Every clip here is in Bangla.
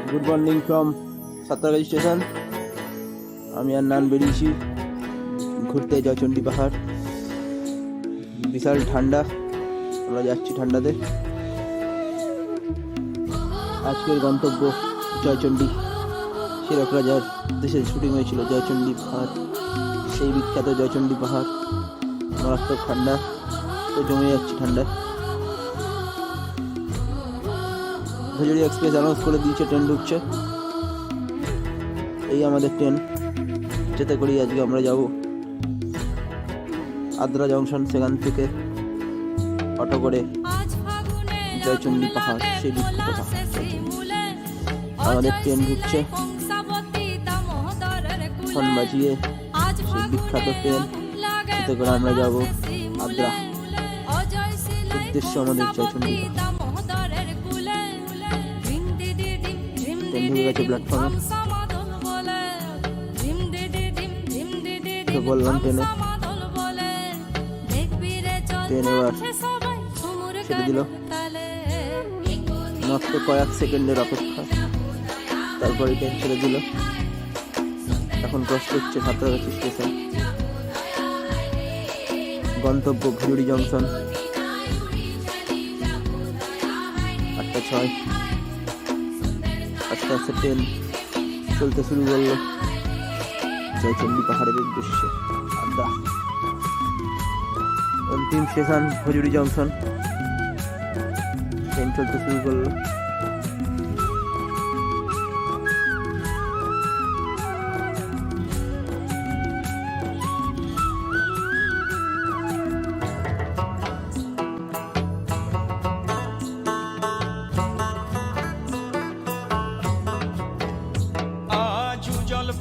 Good morning from Santragachi station. আমি আর নান বেরিয়েছি ঘুরতে জয়চণ্ডী পাহাড়। বিশাল ঠান্ডা, আমরা যাচ্ছি ঠান্ডাতে। আজকের গন্তব্য জয়চণ্ডী। শিরক রাজার দেশে শুটিং হয়েছিল জয়চণ্ডী পাহাড়, সেই বিখ্যাত জয়চণ্ডী পাহাড়। মারাত্মক ঠান্ডা, তো জমে যাচ্ছি ঠান্ডায়। ভুজুড়ি এক্সপ্রেস অ্যানাউন্স করে দিয়েছে ট্রেন ঢুকছে। এই আমাদের ট্রেন, যেতে করি আজকে আমরা যাব আদ্রা জংশন, সেখান থেকে অটো করে জয়চণ্ডী পাহাড়, সেই বিখ্যাত পাহাড়। আমাদের ট্রেন ঢুকছে, ফোন বাজিয়ে সেই বিখ্যাত ট্রেন, যেতে করে আমরা যাব আদ্রা। উদ্দেশ্য আমাদের জয়চণ্ডী পাহাড়। ট্রেন ঢুকে গেছে প্ল্যাটফর্মে, বললাম ট্রেনে। ট্রেন এবার ছেড়ে দিল, মাত্র কয়েক সেকেন্ডের অপেক্ষা, তারপরে ট্রেন ছেড়ে দিল। এখন ক্রস করছে সাঁতরাগাছি স্টেশন, গন্তব্য ভুজুড়ি জংশন। 8:06। আস্তে আস্তে ট্রেন চলতে শুরু করলো জয়চণ্ডী পাহাড়ের উদ্দেশ্যে আদ্রা। অন্তিম স্টেশন ভুজুড়ি জংশন। ট্রেন চলতে শুরু করলো।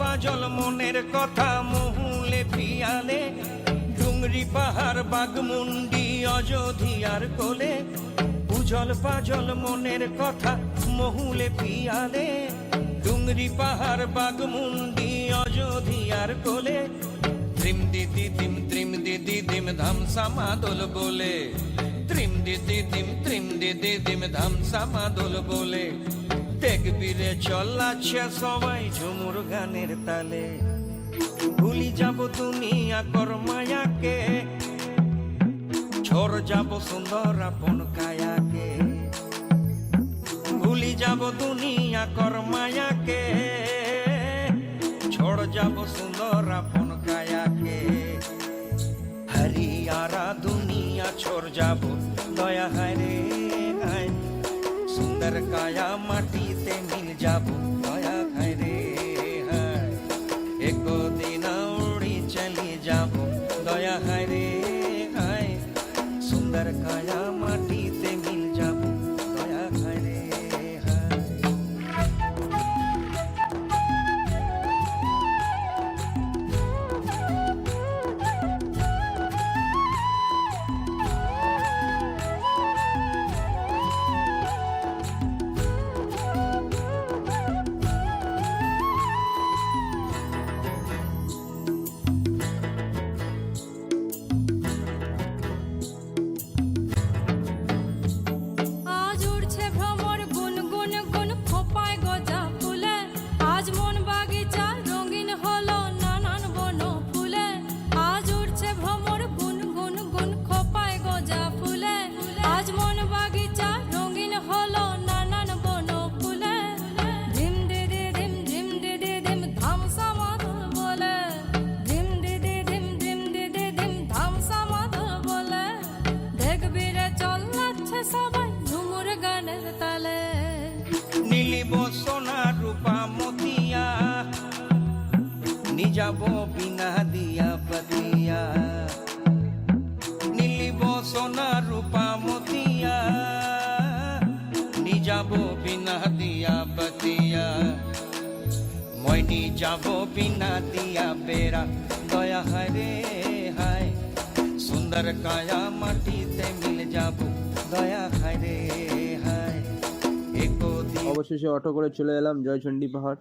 পাজল মনের কথা মহুলে পিয়ালে, ডুংরি পাহাড় বাগমুন্ডি অযোধিয়ার কোলে। উজল পাজল মনের কথা মহুলে পিয়ালে, ডুংরি পাহাড় বাগমুন্ডি অযোধিয়ার কোলে। ত্রিম দিদি দিম ধাম সামাদল বলে, ত্রিম দিদি ধাম সামাদল বলে। দেখবি রে চলাচ্ছে সবাই ঝুমুর গানের তালে। ভুলি যাব দুনিয়া কর মায়াকে, ঝড় যাব সুন্দর আপন কায়াকে। ভুলি যাব দুনিয়া কর মায়াকে, ঝড় যাব সুন্দর আপন কায়াকে। হরিয়ারা দুনিয়া ছোড় যাব দয়া হায় রে হায়। সুন্দর কায়া মাটিতে মিল যাব দয়া খায় রে হায়। একদিন উড়ি চলে যাব দয়া হায় রে হায়। সুন্দর কায়া মাটিতে মিল যাব দয়া খায় রে হায়। সোনা রূপা মতিয়া নিজাব বিনা দিয়া বতিয়া। নীলিব সোনা রূপা মতিয়া নিজাব বিনা দিয়া বতিয়া। ময়নি যাব বিনা দিয়া বেড়া দয়া হায় রে হায়। সুন্দর কায়া মাটিতে মিল যাব দয়া হায় রে হায়। অবশেষে অটো করে চলে এলাম জয়চণ্ডী পাহাড়।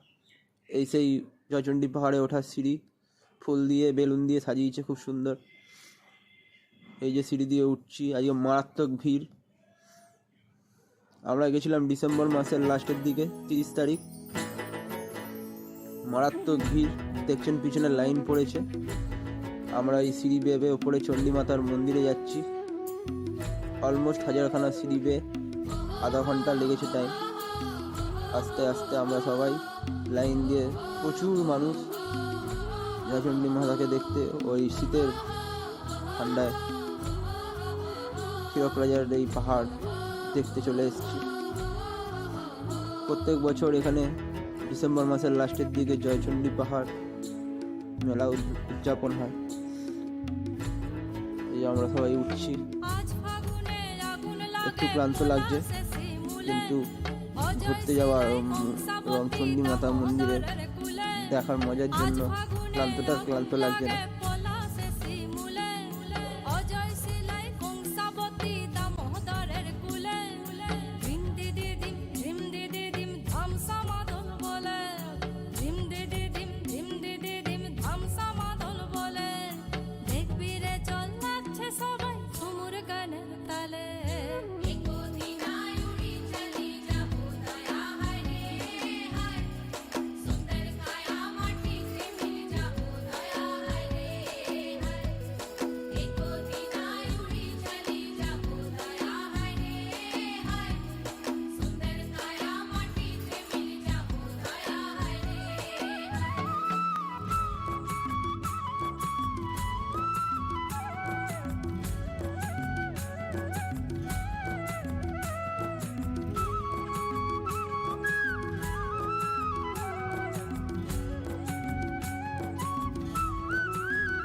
এই সেই জয়চণ্ডী পাহাড়ে ওঠার সিঁড়ি, ফুল দিয়ে বেলুন দিয়ে সাজিয়েছে খুব সুন্দর। এই যে সিঁড়ি দিয়ে উঠছি, আজকে মারাত্মক ভিড়। আমরা গেছিলাম ডিসেম্বর মাসের লাস্টের দিকে, 30 তারিখ। মারাত্মক ভিড়, দেখছেন পিছনে লাইন পড়েছে। আমরা এই সিঁড়ি বেয়ে ওপরে চণ্ডী মাতার মন্দিরে যাচ্ছি। অলমোস্ট 1000খানা সিঁড়ি বেয়ে আধা ঘন্টা লেগেছে টাইম। আস্তে আস্তে আমরা সবাই লাইন দিয়ে, প্রচুর মানুষ জয়চণ্ডী মাতাকে দেখতে ওই শীতের ঠান্ডায় হীরক রাজার এই পাহাড় দেখতে চলে এসেছি। প্রত্যেক বছর এখানে ডিসেম্বর মাসের লাস্টের দিকে জয়চণ্ডী পাহাড় মেলা উদযাপন হয়। এই আমরা সবাই উঠছি, একটু ক্লান্ত লাগছে, কিন্তু ঘুরতে যাওয়া এবং চণ্ডী মাতা মন্দিরে দেখার মজার জন্য ক্লান্ত লাগছে না।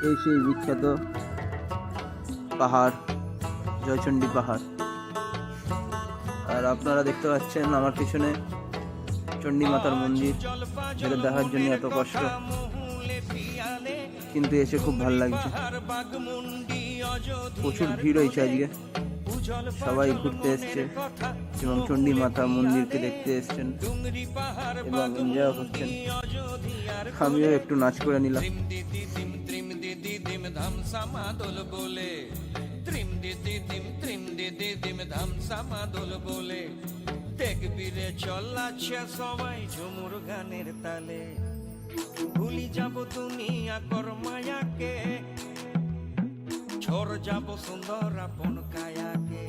এই সেই বিখ্যাত পাহাড়, জয়চণ্ডী পাহাড়। আর আপনারা দেখতে পাচ্ছেন আমার পিছনে চণ্ডী মাতার মন্দির, যেটা দেখার জন্য এত কষ্ট, কিন্তু এসে খুব ভালো লাগছে। প্রচুর ভিড় হয়েছে আজকে, সবাই ঘুরতে এসছে এবং চণ্ডী মাতা মন্দিরকে দেখতে এসছেন এবং এনজয় করছেন। আমিও একটু নাচ করে নিলাম। ধাম সামাদল বলে ত্রিম দিদি দিম ধাম সামাদল বলে দেখবি রে চলাচ্ছে সবাই ঝুমুর গানের তালে। ভুলি যাব দুনিয়া কর মায়াকে, ঝড় যাব সুন্দর আপন কায়াকে।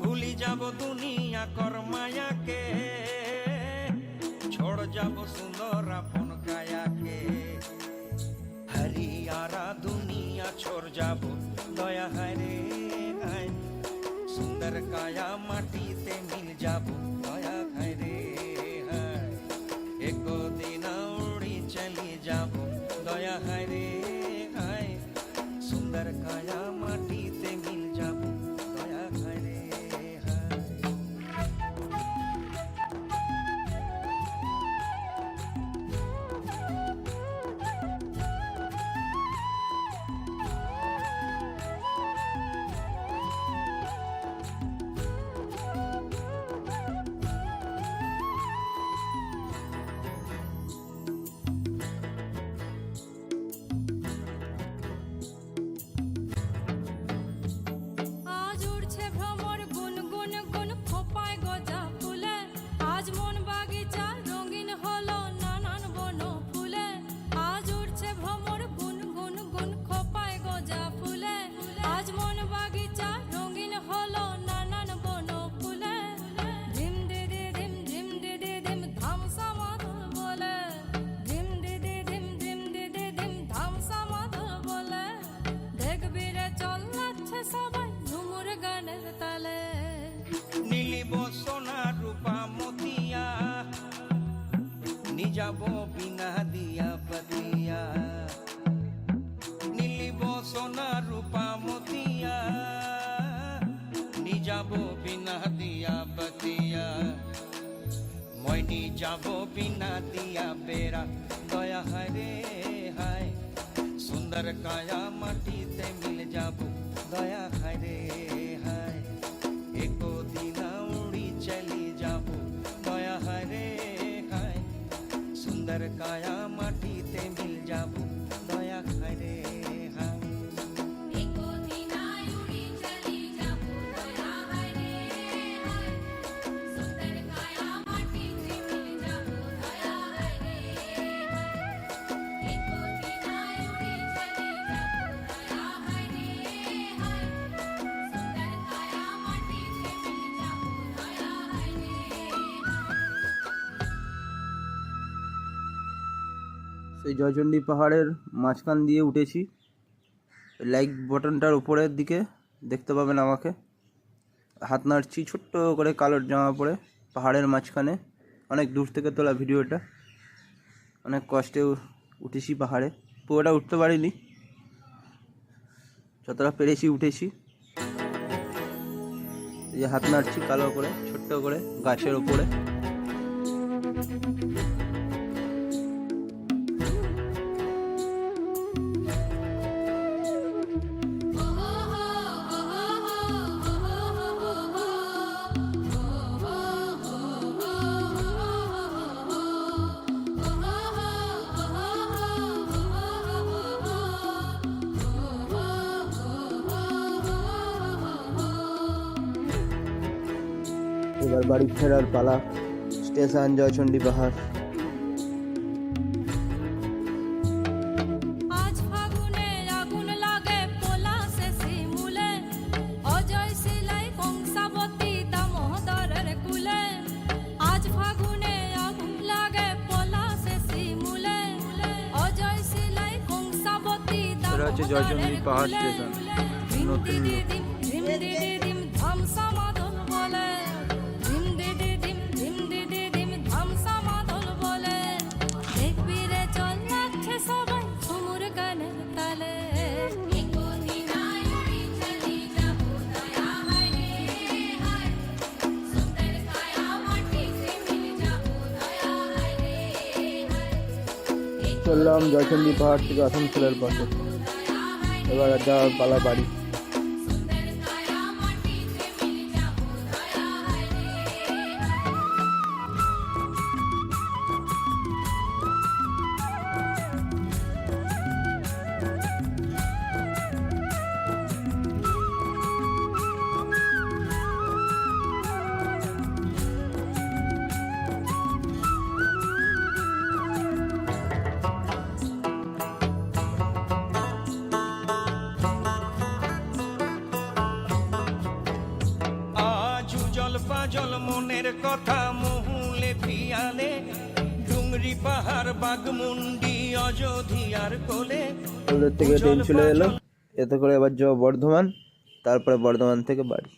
ভুলি যাব দুনিয়া কর মায়াকে, ঝড় যাব সুন্দর আপন কায়াকে। हरियारा दुनिया छोड़ जाबो दया हाय रे हाय, सुंदर काया माटी ते मिल जाबो दया हाय रे हाय। एको दिन उड़ी चली जाबो दया हाय रे हाय, सुंदर काया माटी ते मिल जाबो दया हाय रे हाय। যাবো বিনা দিয়া বাতিয়া, নীলিব সোনা রূপা মতিয়া, নিজাবো বিনা দিয়া বাতিয়া। ময়নি যাবো বিনা দিয়া বেড়া দয়া হায় রে হায়, সুন্দর কায়া মাটিতে মিল যাবো দয়া হায় রে হায়। एको दिन उड़ी चली जाबो दया हाय रे हाय, सुंदर काया माटी ते मिल जाबो दया हाय रे हाय। एको दिन उड़ी चली जाबो दया हाय रे সেই জয়চণ্ডী পাহাড়ের মাঝখান দিয়ে উঠেছি। লাইক বটনটার উপরের দিকে দেখতে পাবেন আমাকে হাত নাড়ছি ছোট্ট করে কালোর জামা পরে পাহাড়ের মাঝখানে। অনেক দূর থেকে তোলা ভিডিওটা। অনেক কষ্টে উঠেছি পাহাড়ে, পুরোটা উঠতে পারিনি, যতটা পেরেছি উঠেছি। এই যে হাত নাড়ছি কালো করে ছোট্ট করে গাছের ওপরে। এবার বাড়ি ফেরার পালা। স্টেশন জয়চণ্ডী পাহাড়। আজ ফাগুনে আগুন লাগে পলাশে শিমুলে, অজয় শিলাই কংসাবতী দামোদরের কুলে। আজ ফাগুনে আগুন লাগে পলাশে শিমুলে, অজয় শিলাই কংসাবতী এটা হচ্ছে জয়চণ্ডী পাহাড় স্টেশন। নতুন দিম ধামসা মাদল বলে, ধিম দিম ধামসা মাদল বলে। দেখবি রে চল নাচছে সবাই ঝুমুর গানের তালে। চললাম জয়চণ্ডী পাহাড় থেকে আসানসোলের পাশে। এবার যাওয়ার পালা বাড়ি। জল মনের কথা মহুলে পিয়ালে, ডুংরি পাহাড় বাগমুন্ডি অযোধ্যার কোলে। কলকাতা থেকে ট্রেন চলে এলো, এতে করে এবার যাবো বর্ধমান, তারপরে বর্ধমান থেকে বাড়ি।